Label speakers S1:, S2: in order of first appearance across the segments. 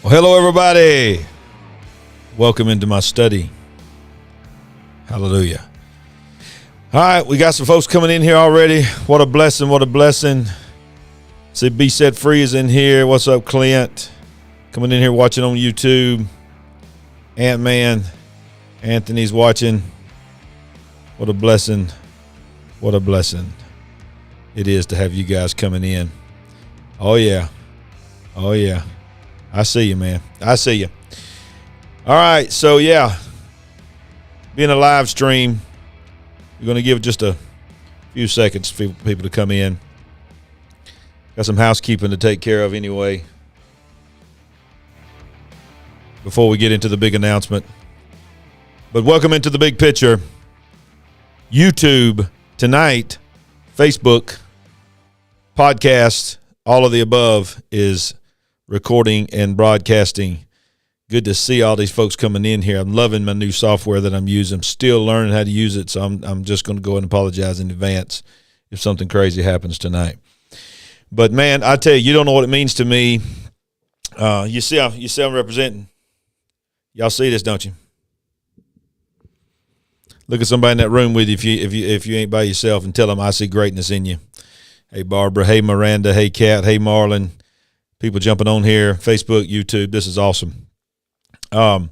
S1: Well, hello, everybody. Welcome into my study. Hallelujah. All right, we got some folks coming in here already. What a blessing, what a blessing. See, Be Set Free is in here. What's up, Clint? Coming in here watching on YouTube. Ant-Man, Anthony's watching. What a blessing, what a blessing it is to have you guys coming in. Oh, yeah. Oh, yeah. I see you, man. I see you. All right, so yeah, being a live stream, we're going to give just a few seconds for people to come in. Got some housekeeping to take care of anyway before we get into the big announcement. But welcome into the big picture. YouTube tonight, Facebook, podcast, all of the above is recording and broadcasting. Good to see all these folks coming in here. I'm loving my new software that I'm using. I'm still learning how to use it, so I'm just going to go ahead and apologize in advance if something crazy happens tonight. But man, I tell you, you don't know what it means to me. You see I'm representing. Y'all see this, don't you? Look at somebody in that room with you if you ain't by yourself and tell them I see greatness in you. Hey Barbara, hey Miranda, hey Kat, hey Marlon. People jumping on here, Facebook, YouTube. This is awesome. So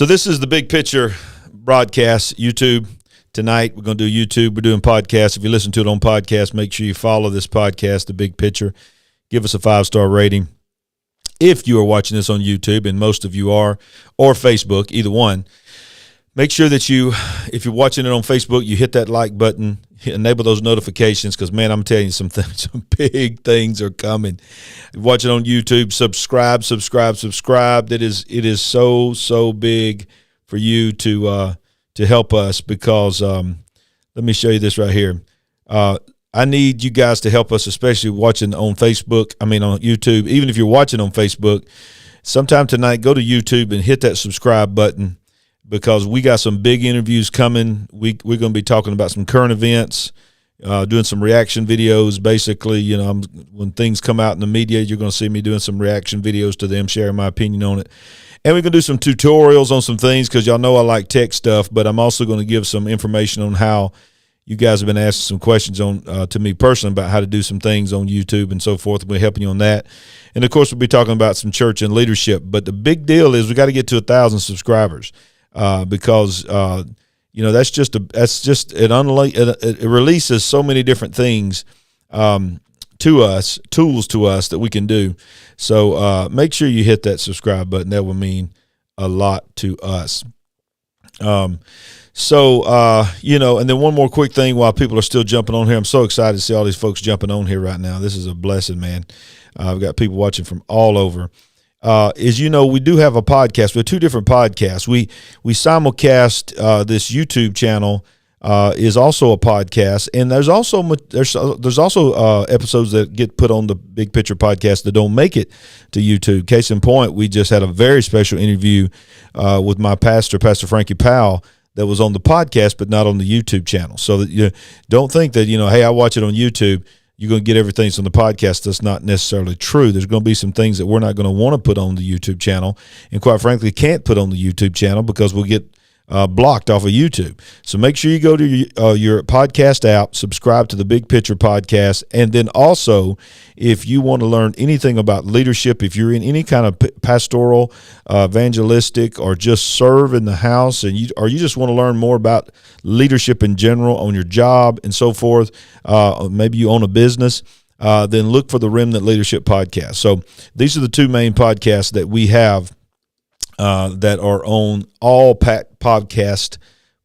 S1: this is the big picture broadcast, YouTube. Tonight we're going to do YouTube. We're doing podcasts. If you listen to it on podcast, make sure you follow this podcast, The Big Picture. Give us a 5-star rating. If you are watching this on YouTube, and most of you are, or Facebook, either one, make sure that if you're watching it on Facebook, you hit that like button, enable those notifications, because, man, I'm telling you some big things are coming. Watch it on YouTube. Subscribe. It is so big for you to help us because let me show you this right here. I need you guys to help us, especially watching on Facebook. I mean, on YouTube. Even if you're watching on Facebook, sometime tonight, go to YouTube and hit that subscribe button, because we got some big interviews coming. We're going to be talking about some current events, doing some reaction videos. Basically, when things come out in the media, you're going to see me doing some reaction videos to them, sharing my opinion on it. And we're going to do some tutorials on some things because y'all know I like tech stuff, but I'm also going to give some information on how you guys have been asking some questions on to me personally about how to do some things on YouTube and so forth. We're helping you on that. And, of course, we'll be talking about some church and leadership. But the big deal is we got to get to 1,000 subscribers. Because that's just it releases so many different things to us, tools to us that we can do. So make sure you hit that subscribe button. That will mean a lot to us. And then one more quick thing while people are still jumping on here. I'm so excited to see all these folks jumping on here right now. This is a blessing, man. I've got people watching from all over. We do have a podcast. We have two different podcasts. We simulcast this YouTube channel is also a podcast, and there's also episodes that get put on the Big Picture podcast that don't make it to YouTube. Case in point, we just had a very special interview with my pastor, Pastor Frankie Powell, that was on the podcast but not on the YouTube channel. So that you don't think that hey, I watch it on YouTube, you're going to get everything from the podcast. That's not necessarily true. There's going to be some things that we're not going to want to put on the YouTube channel, and quite frankly, can't put on the YouTube channel because we'll get blocked off of YouTube. So make sure you go to your podcast app, subscribe to the Big Picture podcast, and then also, if you want to learn anything about leadership, if you're in any kind of pastoral, evangelistic, or just serve in the house, and you just want to learn more about leadership in general on your job and so forth, maybe you own a business, then look for the Remnant Leadership Podcast. So these are the two main podcasts that we have that are on all podcast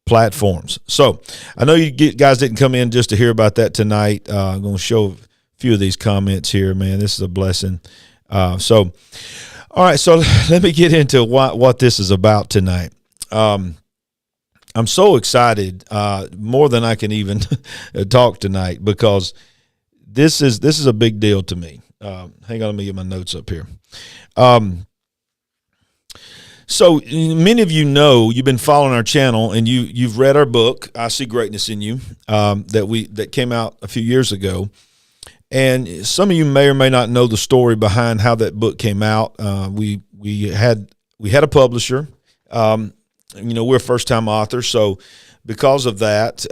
S1: platforms. So I know you guys didn't come in just to hear about that tonight. I'm going to show a few of these comments here, man. This is a blessing. All right, so let me get into what this is about tonight. I'm so excited, more than I can even talk tonight, because this is a big deal to me. Hang on, let me get my notes up here. So many of you know, you've been following our channel, and you've read our book, I See Greatness in You, that came out a few years ago. And some of you may or may not know the story behind how that book came out. We we had a publisher. We're a first-time author, so because of that,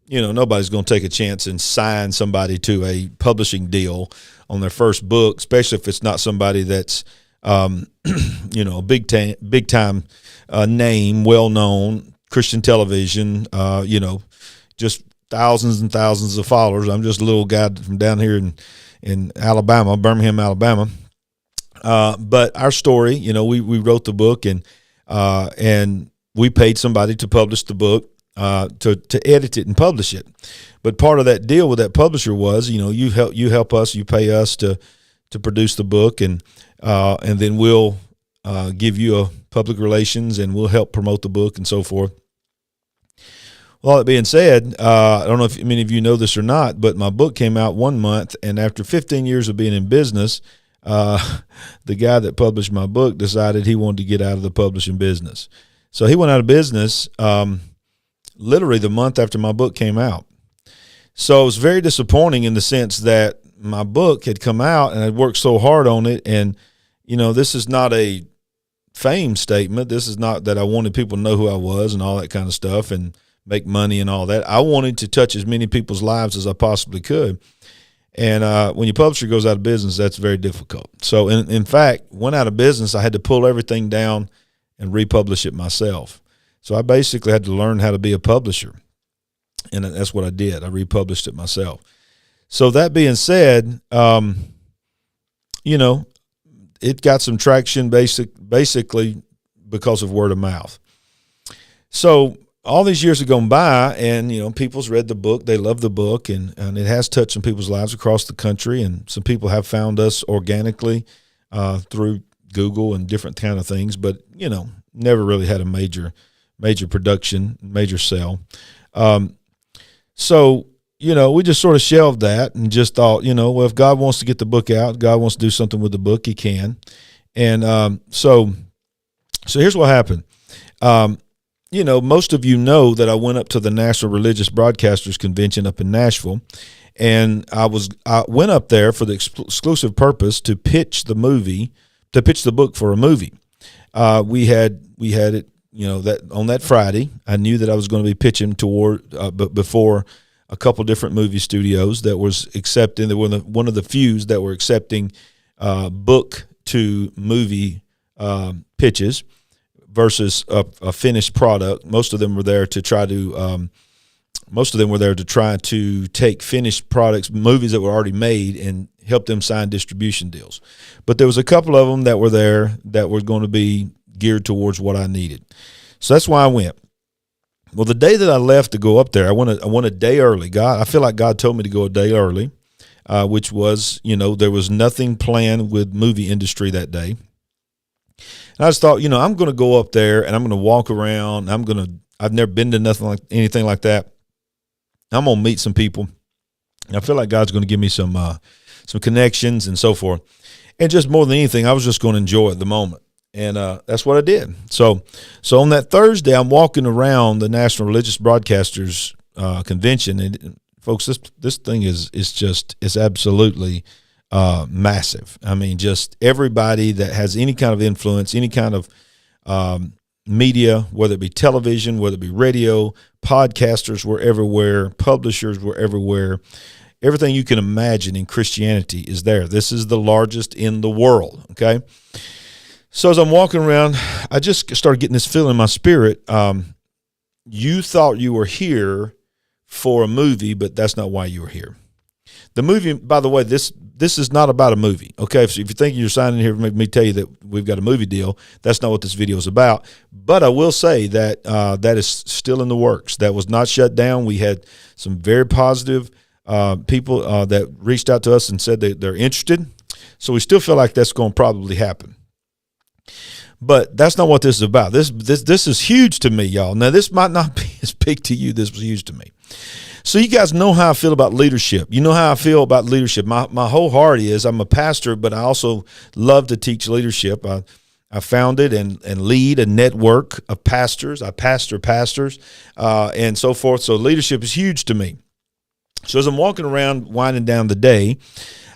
S1: nobody's going to take a chance and sign somebody to a publishing deal on their first book, especially if it's not somebody that's, a big time name, well-known, Christian television, just thousands and thousands of followers. I'm just a little guy from down here in Alabama, Birmingham, Alabama. But our story, we wrote the book and we paid somebody to publish the book, to edit it and publish it. But part of that deal with that publisher was, you help us, you pay us to produce the book, and then we'll give you a public relations and we'll help promote the book and so forth. Well, all that being said, I don't know if many of you know this or not, but my book came out 1 month, and after 15 years of being in business, the guy that published my book decided he wanted to get out of the publishing business. So he went out of business literally the month after my book came out. So it was very disappointing in the sense that my book had come out and I'd worked so hard on it. And, this is not a fame statement. This is not that I wanted people to know who I was and all that kind of stuff and make money and all that. I wanted to touch as many people's lives as I possibly could. And when your publisher goes out of business, that's very difficult. So, in fact, went out of business, I had to pull everything down and republish it myself. So I basically had to learn how to be a publisher, and that's what I did. I republished it myself. So that being said, it got some traction basically because of word of mouth. So all these years have gone by, and people's read the book, they love the book, and it has touched some people's lives across the country, and some people have found us organically through Google and different kind of things, but never really had a major production, major sale. So we just sort of shelved that and just thought, well, if God wants to get the book out, God wants to do something with the book, he can. And so here's what happened. Most of you know that I went up to the National Religious Broadcasters Convention up in Nashville, and I went up there for the exclusive purpose to pitch the book for a movie. We had it, that on that Friday. I knew that I was going to be pitching before a couple different movie studios that was accepting. They were one of the few that were accepting book to movie pitches versus a finished product. Most of them were there to try to take finished products, movies that were already made, and help them sign distribution deals. But there was a couple of them that were there that were going to be geared towards what I needed. So that's why I went. Well, the day that I left to go up there, I went a day early. I feel like God told me to go a day early, which was, there was nothing planned with movie industry that day. And I just thought, I'm going to go up there and I'm going to walk around. I've never been to anything like that. I'm going to meet some people. And I feel like God's going to give me some connections and so forth. And just more than anything, I was just going to enjoy the moment. And that's what I did. So on that Thursday, I'm walking around the National Religious Broadcasters Convention, and folks, this thing is absolutely massive. I mean, just everybody that has any kind of influence, any kind of media, whether it be television, whether it be radio, podcasters were everywhere, publishers were everywhere. Everything you can imagine in Christianity is there. This is the largest in the world, okay? So as I'm walking around, I just started getting this feeling in my spirit. You thought you were here for a movie, but that's not why you were here. The movie, by the way, this is not about a movie, okay? So if you think you're signing here, make me tell you that we've got a movie deal. That's not what this video is about. But I will say that that is still in the works. That was not shut down. We had some very positive people that reached out to us and said they're interested. So we still feel like that's going to probably happen. But that's not what this is about. This is huge to me, y'all. Now, this might not be as big to you. This was huge to me. So you guys know how I feel about leadership. You know how I feel about leadership. My whole heart is I'm a pastor, but I also love to teach leadership. I founded and lead a network of pastors. I pastor pastors and so forth. So leadership is huge to me. So as I'm walking around winding down the day,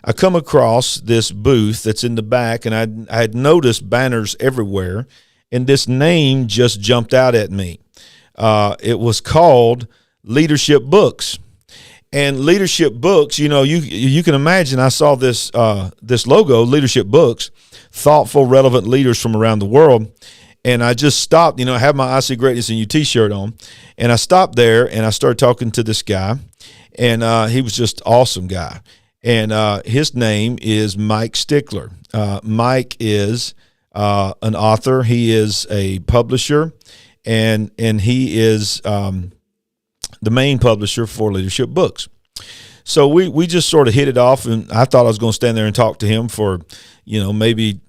S1: I come across this booth that's in the back, and I had noticed banners everywhere, and this name just jumped out at me. It was called Leadership Books. And Leadership Books, you can imagine, I saw this logo, Leadership Books, thoughtful, relevant leaders from around the world. And I just stopped, I have my I See Greatness in You t-shirt on. And I stopped there and I started talking to this guy. And he was just an awesome guy. And his name is Mike Stickler. Mike is an author. He is a publisher. And he is the main publisher for Leadership Books. So we just sort of hit it off, and I thought I was going to stand there and talk to him for, maybe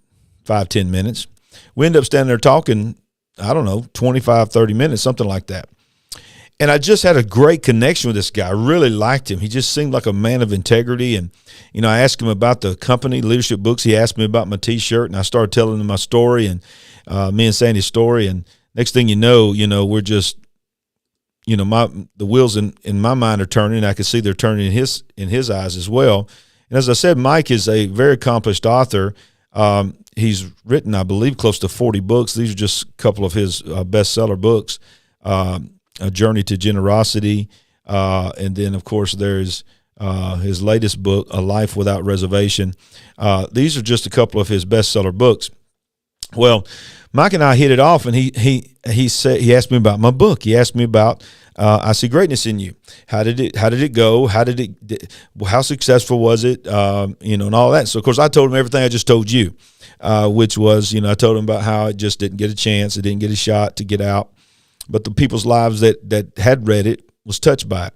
S1: 5-10 minutes. We ended up standing there talking, 25, 30 minutes, something like that. And I just had a great connection with this guy. I really liked him. He just seemed like a man of integrity. And, I asked him about the company, Leadership Books. He asked me about my T-shirt, and I started telling him my story and me and Sandy's story. And next thing you know, we're just, the wheels in my mind are turning. I could see they're turning in his eyes as well. And as I said, Mike is a very accomplished author. He's written, I believe, close to 40 books. These are just a couple of his bestseller books. A Journey to Generosity, and then, of course, there's his latest book, A Life Without Reservation. These are just a couple of his bestseller books. Well, Mike and I hit it off, and he asked me about my book. He asked me about I See Greatness in You. How did it go? How successful was it? And all that. So, of course, I told him everything I just told you, which was, I told him about how it just didn't get a chance, it didn't get a shot to get out. But the people's lives that had read it was touched by it.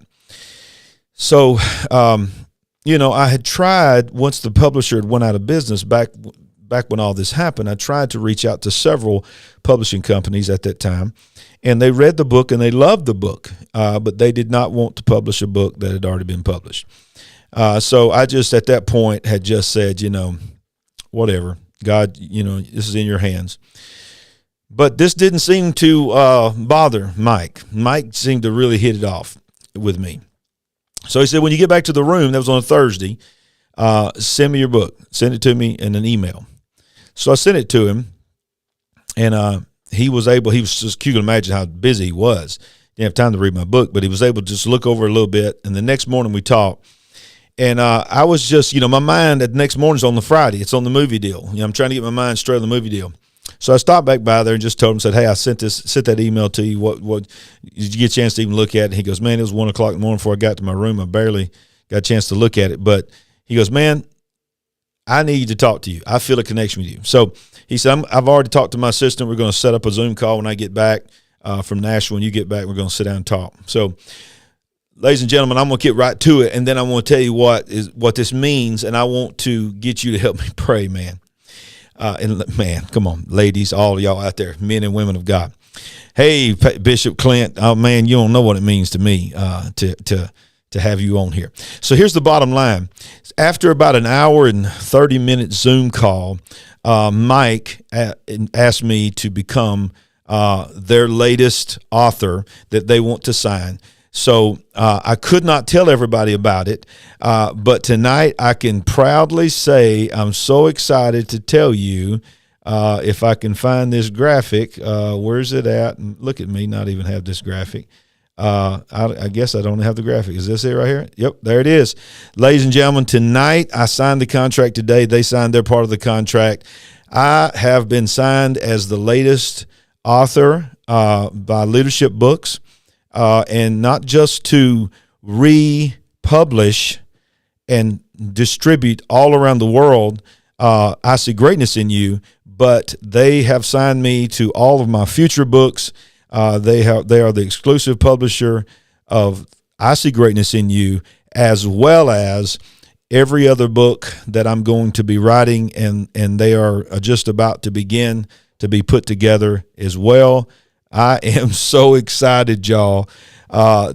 S1: So, I had tried, once the publisher had went out of business, back when all this happened, I tried to reach out to several publishing companies at that time, and they read the book and they loved the book, but they did not want to publish a book that had already been published. So I just, at that point, had just said, whatever, God, this is in your hands. But this didn't seem to bother Mike. Mike seemed to really hit it off with me. So he said, when you get back to the room, that was on a Thursday, send me your book. Send it to me in an email. So I sent it to him, and he was just, you can imagine how busy he was. Didn't have time to read my book, but he was able to just look over a little bit. And the next morning we talked. And I was just, my mind, the next morning's on the Friday. It's on the movie deal. I'm trying to get my mind straight on the movie deal. So I stopped back by there and just told him, said, hey, I sent that email to you. What did you get a chance to even look at it? And he goes, man, it was 1 o'clock in the morning before I got to my room. I barely got a chance to look at it. But he goes, man, I need to talk to you. I feel a connection with you. So he said, I've already talked to my assistant. We're going to set up a Zoom call when I get back from Nashville. When you get back, we're going to sit down and talk. So, ladies and gentlemen, I'm going to get right to it, and then I want to tell you what this means, and I want to get you to help me pray, man. And man, come on, ladies, all of y'all out there, men and women of God. Hey, Bishop Clint, oh man, you don't know what it means to me to have you on here. So here's the bottom line. After about an hour and 30-minute Zoom call, Mike asked me to become their latest author that they want to sign. So I could not tell everybody about it, but tonight I can proudly say I'm so excited to tell you, if I can find this graphic, where's it at? Look at me, not even have this graphic. I guess I don't have the graphic. Is this it right here? Yep, there it is. Ladies and gentlemen, tonight I signed the contract today. They signed their part of the contract. I have been signed as the latest author by Leadership Books. And not just to republish and distribute all around the world, I See Greatness in You, but they have signed me to all of my future books. They are the exclusive publisher of I See Greatness in You, as well as every other book that I'm going to be writing, and they are just about to begin to be put together as well. I am so excited, y'all.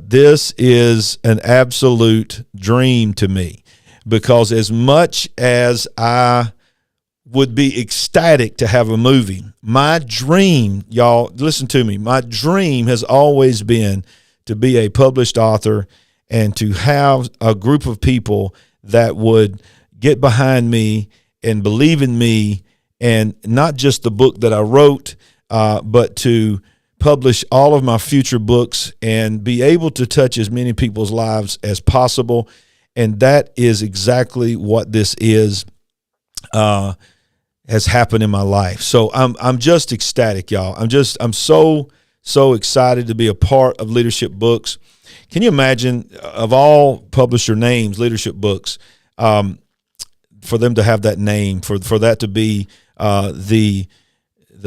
S1: This is an absolute dream to me, because as much as I would be ecstatic to have a movie, my dream, y'all, listen to me, my dream has always been to be a published author and to have a group of people that would get behind me and believe in me, and not just the book that I wrote, but to publish all of my future books and be able to touch as many people's lives as possible. And that is exactly what this is, has happened in my life. So I'm just ecstatic, y'all. I'm so excited to be a part of Leadership Books. Can you imagine, of all publisher names, Leadership Books, for them to have that name, for that to be the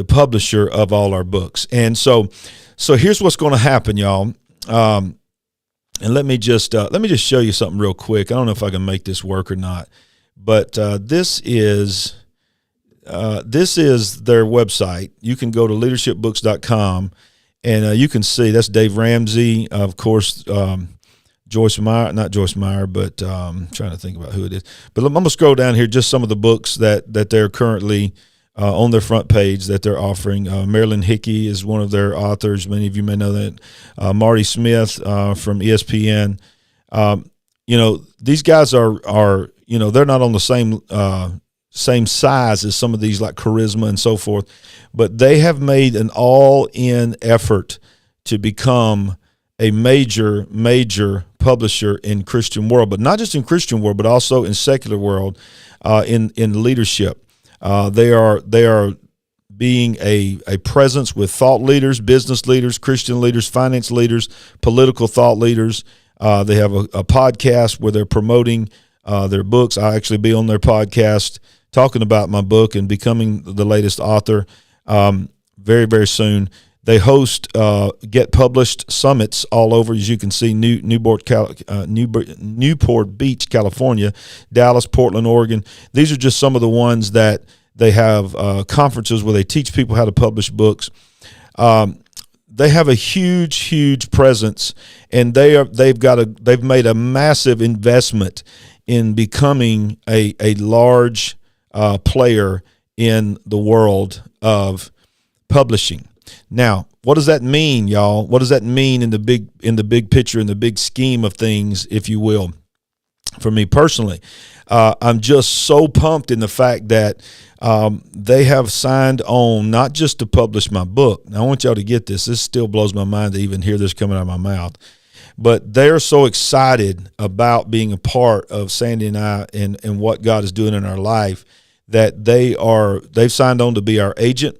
S1: publisher of all our books. And so here's what's going to happen, y'all. And let me just show you something real quick. I don't know if I can make this work or not, but this is their website. You can go to leadershipbooks.com, and you can see that's Dave Ramsey, of course. Not Joyce Meyer, but I'm trying to think about who it is. But I'm going to scroll down here, just some of the books that they're currently on their front page that they're offering. Marilyn Hickey is one of their authors. Many of you may know that. Marty Smith from ESPN. These guys are they're not on the same size as some of these like Charisma and so forth, but they have made an all-in effort to become a major publisher in Christian world, but not just in Christian world, but also in secular world, in leadership. They are being a presence with thought leaders, business leaders, Christian leaders, finance leaders, political thought leaders. They have a podcast where they're promoting their books. I'll actually be on their podcast talking about my book and becoming the latest author very, very soon. They host Get Published summits all over, as you can see, Newport Beach, California, Dallas, Portland, Oregon. These are just some of the ones that they have conferences where they teach people how to publish books. They have a huge presence, and they've made a massive investment in becoming a large player in the world of publishing. Now, what does that mean, y'all? What does that mean in the big picture, in the big scheme of things, if you will? For me personally, I'm just so pumped in the fact that they have signed on not just to publish my book. Now, I want y'all to get this. This still blows my mind to even hear this coming out of my mouth. But they're so excited about being a part of Sandy and I and what God is doing in our life that they've signed on to be our agent.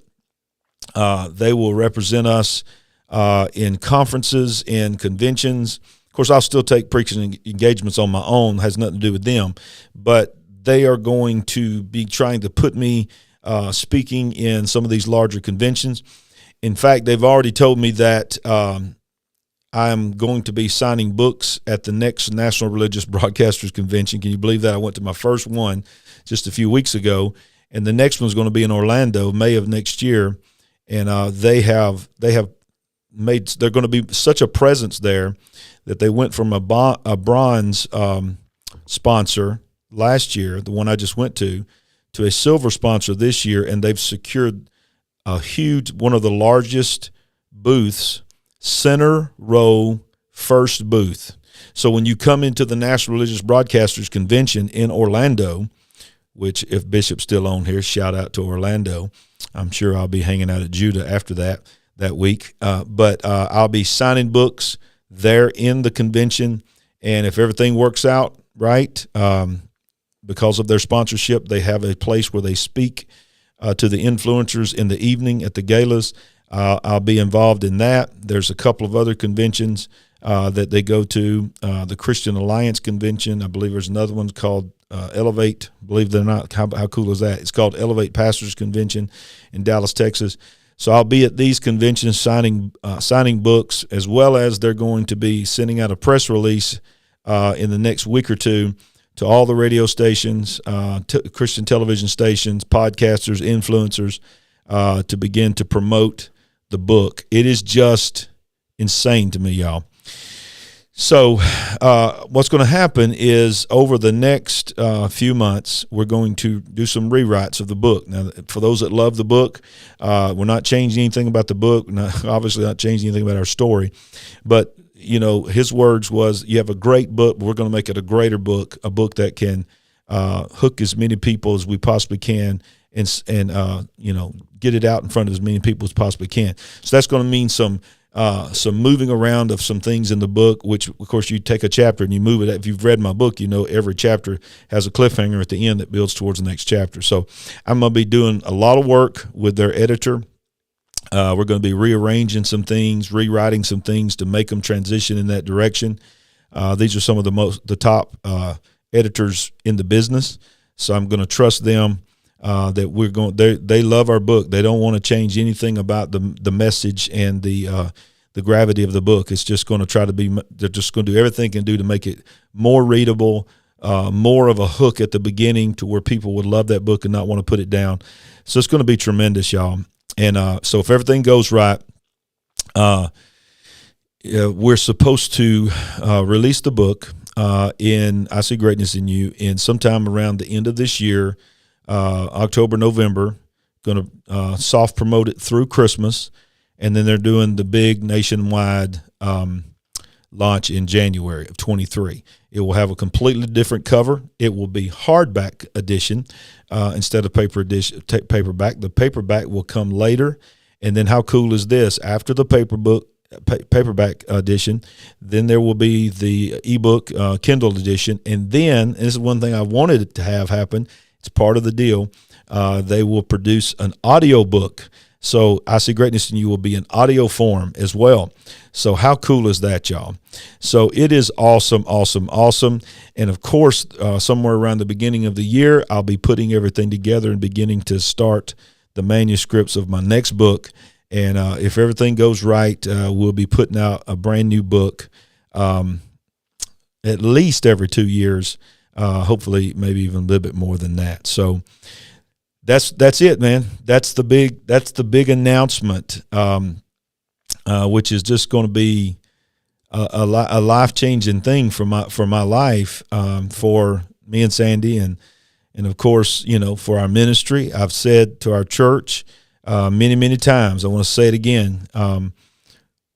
S1: They will represent us in conferences, in conventions. Of course, I'll still take preaching engagements on my own. It has nothing to do with them. But they are going to be trying to put me speaking in some of these larger conventions. In fact, they've already told me that I'm going to be signing books at the next National Religious Broadcasters Convention. Can you believe that? I went to my first one just a few weeks ago, and the next one's going to be in Orlando, May of next year. And they're going to be such a presence there that they went from a bronze sponsor last year, the one I just went to a silver sponsor this year, and they've secured one of the largest booths, center row, first booth. So when you come into the National Religious Broadcasters Convention in Orlando, which if Bishop's still on here, shout out to Orlando. I'm sure I'll be hanging out at Judah after that week. But I'll be signing books there in the convention. And if everything works out right, because of their sponsorship, they have a place where they speak to the influencers in the evening at the galas. I'll be involved in that. There's a couple of other conventions that they go to. The Christian Alliance Convention, I believe there's another one called Elevate. Believe it or not, how cool is that? It's called Elevate Pastors Convention in Dallas, Texas. So I'll be at these conventions signing books, as well as they're going to be sending out a press release in the next week or two to all the radio stations, Christian television stations, podcasters, influencers, to begin to promote the book. It is just insane to me, y'all. So what's going to happen is over the next few months, we're going to do some rewrites of the book. Now, for those that love the book, we're not changing anything about the book, obviously not changing anything about our story. But, his words was, you have a great book, but we're going to make it a greater book, a book that can hook as many people as we possibly can, and get it out in front of as many people as possibly can. So that's going to mean some moving around of some things in the book, which, of course, you take a chapter and you move it. If you've read my book, every chapter has a cliffhanger at the end that builds towards the next chapter. So I'm going to be doing a lot of work with their editor. We're going to be rearranging some things, rewriting some things to make them transition in that direction. These are some of the top editors in the business, so I'm going to trust them that we're going. They love our book. They don't want to change anything about the message and the gravity of the book. It's just going to try to be. They're just going to do everything they can do to make it more readable, more of a hook at the beginning to where people would love that book and not want to put it down. So it's going to be tremendous, y'all. And so if everything goes right, we're supposed to release the book in I See Greatness in You in sometime around the end of this year, October, November. Going to soft promote it through Christmas, and then they're doing the big nationwide launch in January of 23. It will have a completely different cover. It will be hardback edition instead of paperback. The paperback will come later, and then how cool is this? After the paperback edition, then there will be the ebook Kindle edition, and then, and this is one thing I wanted to have happen, it's part of the deal, they will produce an audio book. So I See Greatness in You will be in audio form as well. So how cool is that, y'all? So it is awesome, awesome, awesome. And of course, somewhere around the beginning of the year, I'll be putting everything together and beginning to start the manuscripts of my next book. And if everything goes right, we'll be putting out a brand new book at least every 2 years, hopefully maybe even a little bit more than that. So that's it, man. That's the big announcement, which is just going to be a life-changing thing for my life, for me and Sandy, and of course, for our ministry. I've said to our church many, many times, I want to say it again,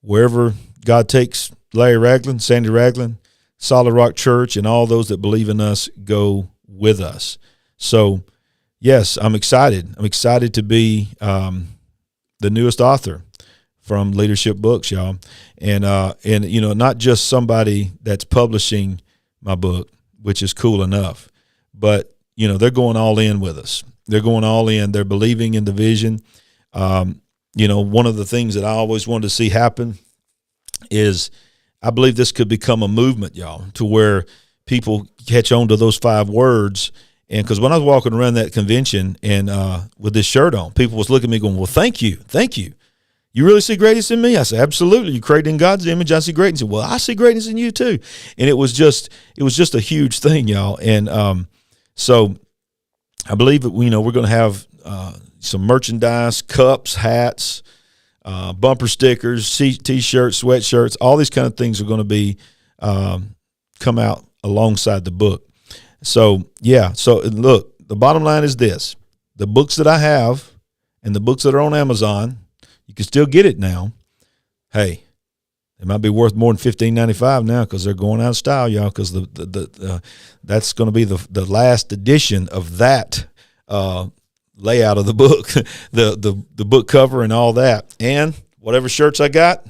S1: wherever God takes Larry Ragland, Sandy Ragland, Solid Rock Church, and all those that believe in us go with us. So yes, I'm excited. I'm excited to be the newest author from Leadership Books, y'all. And not just somebody that's publishing my book, which is cool enough, but, they're going all in with us. They're going all in. They're believing in the vision. One of the things that I always wanted to see happen is I believe this could become a movement, y'all, to where people catch on to those 5 words. And because when I was walking around that convention and with this shirt on, people was looking at me going, well, thank you. You really see greatness in me? I said, absolutely. You're created in God's image. I see greatness. Well, I see greatness in you too. And it was just a huge thing, y'all. And so I believe that, we're going to have some merchandise, cups, hats, bumper stickers, T-shirts, sweatshirts, all these kind of things are going to be come out alongside the book. So, yeah. So, look, the bottom line is this. The books that I have and the books that are on Amazon, you can still get it now. Hey, it might be worth more than $15.95 now because they're going out of style, y'all, because that's going to be the last edition of that layout of the book, the book cover and all that. And whatever shirts I got,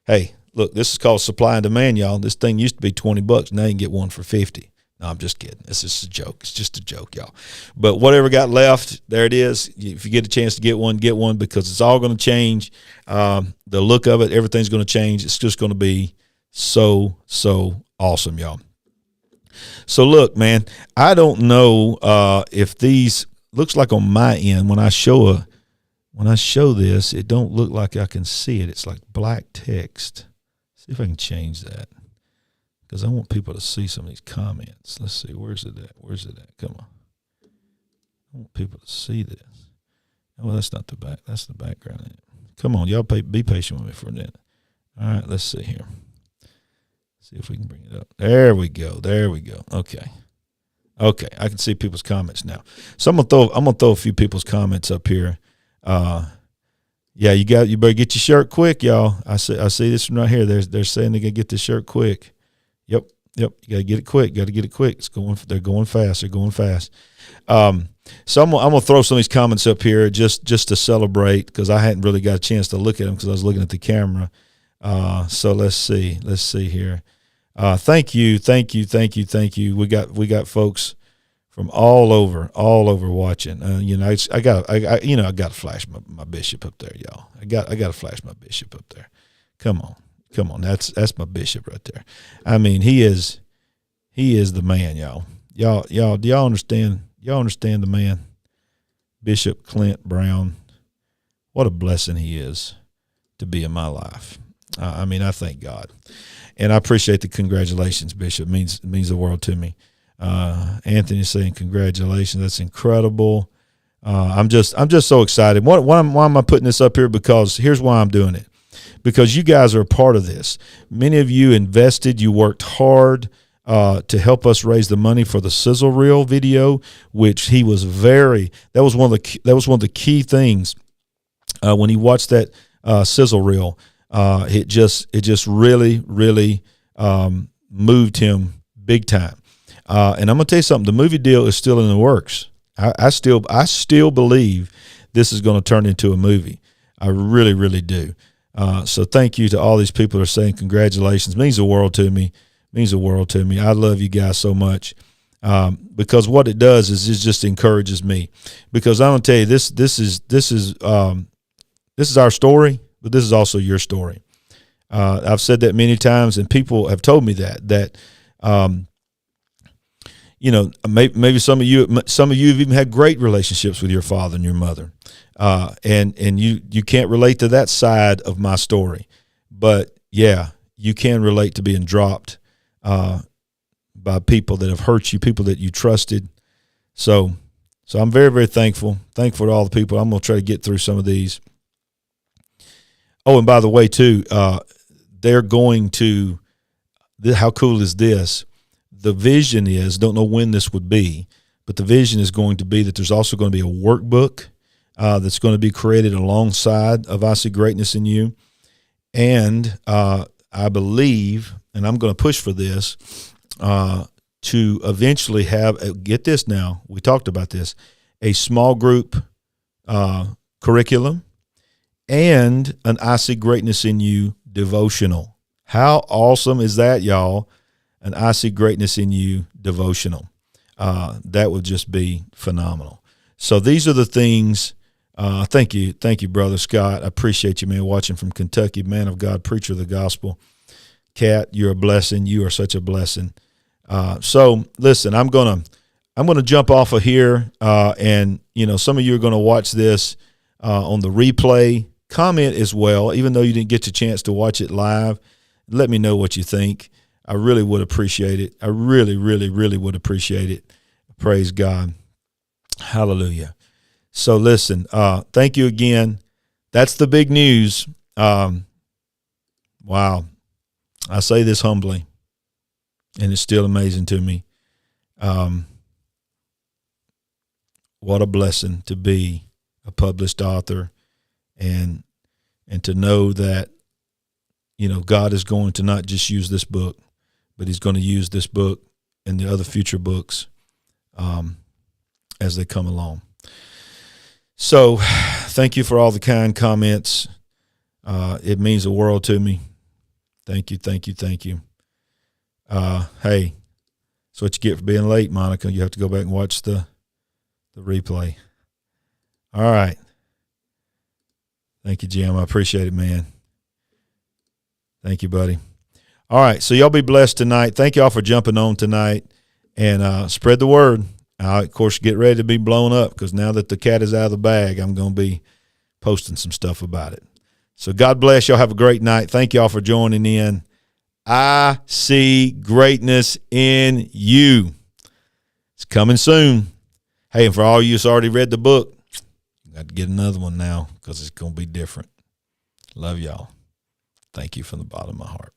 S1: hey, look, this is called supply and demand, y'all. This thing used to be $20. Now you can get one for $50. No, I'm just kidding. It's just a joke. It's just a joke, y'all. But whatever got left, there it is. If you get a chance to get one because it's all going to change. The look of it, everything's going to change. It's just going to be so, so awesome, y'all. So look, man, I don't know if these looks like on my end when I show this, it don't look like I can see it. It's like black text. See if I can change that, because I want people to see some of these comments. Let's see, where's it at? Come on, I want people to see this. Oh, that's not the back. That's the background. Come on, y'all, be patient with me for a minute. All right, let's see here. See if we can bring it up. There we go. Okay, I can see people's comments now. So I'm gonna throw a few people's comments up here. Yeah, you better get your shirt quick, y'all. I see this one right here. They're saying they're gonna get the shirt quick. Yep, Yep. You got to get it quick. Got to get it quick. They're going fast. They're going fast. So I'm going to throw some of these comments up here just to celebrate, because I hadn't really got a chance to look at them because I was looking at the camera. So let's see here. Thank you. We got folks from all over watching. I got to flash my bishop up there, y'all. I got to flash my bishop up there. Come on. That's my bishop right there. I mean, he is the man, y'all. Y'all, do y'all understand? Y'all understand the man, Bishop Clint Brown? What a blessing he is to be in my life. I mean, I thank God, and I appreciate the congratulations, Bishop. It means the world to me. Anthony saying congratulations. That's incredible. I'm just so excited. Why am I putting this up here? Because here's why I'm doing it. Because you guys are a part of this. Many of you invested. You worked hard to help us raise the money for the sizzle reel video, which he was that was one of the key things when he watched that sizzle reel. It just really moved him big time. And I'm gonna tell you something. The movie deal is still in the works. I still believe this is going to turn into a movie. I really do. So thank you to all these people that are saying congratulations. It means the world to me. I love you guys so much, because what it does is it just encourages me. Because I'm gonna tell you, this is our story, but this is also your story. I've said that many times, and people have told me that maybe some of you have even had great relationships with your father and your mother, and you can't relate to that side of my story, but yeah, you can relate to being dropped by people that have hurt you, people that you trusted. So I'm very, very thankful to all the people. I'm going to try to get through some of these. Oh, and by the way, too, they're going to, how cool is this? The vision is, don't know when this would be, but the vision is going to be that there's also going to be a workbook that's going to be created alongside of I See Greatness in You. And I believe, and I'm going to push for this, to eventually have, get this now, we talked about this, a small group curriculum and an I See Greatness in You devotional. How awesome is that, y'all? An I See Greatness in You devotional. That would just be phenomenal. So these are the things. Thank you, Brother Scott. I appreciate you, man, watching from Kentucky, man of God, preacher of the gospel. Kat, you're a blessing. You are such a blessing. So listen, I'm gonna jump off of here, and some of you are gonna watch this on the replay. Comment as well, even though you didn't get the chance to watch it live. Let me know what you think. I really would appreciate it. I really would appreciate it. Praise God. Hallelujah. So listen, thank you again. That's the big news. Wow. I say this humbly, and it's still amazing to me. What a blessing to be a published author, and to know that, God is going to not just use this book, but he's going to use this book and the other future books as they come along. So thank you for all the kind comments. It means the world to me. Thank you. Hey, that's what you get for being late, Monica. You have to go back and watch the replay. All right. Thank you, Jim. I appreciate it, man. Thank you, buddy. All right, so y'all be blessed tonight. Thank y'all for jumping on tonight, and spread the word. Of course, get ready to be blown up, because now that the cat is out of the bag, I'm going to be posting some stuff about it. So God bless y'all. Have a great night. Thank y'all for joining in. I See Greatness in You. It's coming soon. Hey, and for all you who's already read the book, you got to get another one now, because it's going to be different. Love y'all. Thank you from the bottom of my heart.